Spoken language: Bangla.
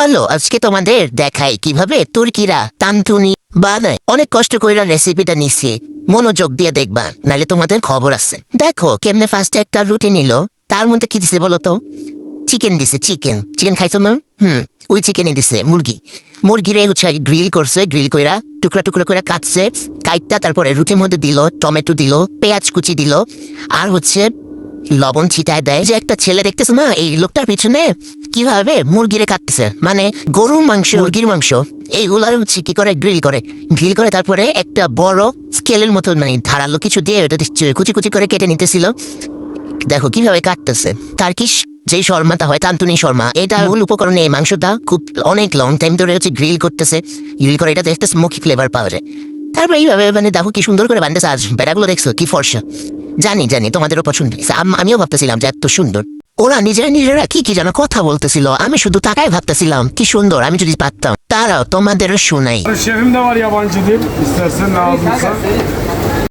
হ্যালো, আজকে তোমাদের দেখাই কিভাবে তুর্কিরা তানতুনি বানায়। অনেক কষ্ট করে রেসিপিটা নিচ্ছি, মনোযোগ দিয়ে দেখবা, নাহলে তোমাদের খবর আছে। দেখো কেমনে ফার্স্টে একটা রুটি নিল, তার মধ্যে কি দিছে বলো তো? চিকেন দিছে। চিকেন চিকেন খাইছো না? ওই চিকেনই দিছে মুরগিরে হচ্ছে গ্রিল করছে, গ্রিল কইরা টুকরা টুকরা করে কাটছে, কাইটটা তারপরে রুটির মধ্যে দিল, টমেটো দিল, পেঁয়াজ কুচি দিল, আর হচ্ছে লবণ ছিটায় দেয়। যে একটা ছেলে দেখতেছে না, এই লোকটার পিছনে কিভাবে মুরগিরে কাটতেছে, মানে গরুর মাংস, মুরগির মাংস, এইগুলার হচ্ছে কি করে গ্রিল করে তারপরে একটা বড় স্কেলের মতো মানে ধারালো কিছু দিয়ে ওটা কুচি কুচি করে কেটে নিতেছিল। দেখো কিভাবে কাটতেছে। টার্কিশ যেই শর্মাটা হয়, তান্তুনি শর্মা, এটা মূল উপকরণ। এই মাংসটা খুব অনেক লং টাইম ধরে হচ্ছে গ্রিল করতেছে, গ্রিল করে এটাতে একটা স্মোকি ফ্লেভার পাওয়া যায়। তারপরে এইভাবে মানে দেখো কি সুন্দর করে বানতেছে। আজ বেড়াগুলো দেখছো কি ফর্সা। জানি তোমাদেরও পছন্দ হয়েছে। আমিও ভাবতেছিলাম যে এত সুন্দর। ওরা নিজেরা কি যেন কথা বলতেছিল, আমি শুধু তাকাই ভাবতেছিলাম কি সুন্দর, আমি যদি পারতাম। তারাও তোমাদেরও শোনাই। Şefim de var yabancı dil. İstersen lazımsa.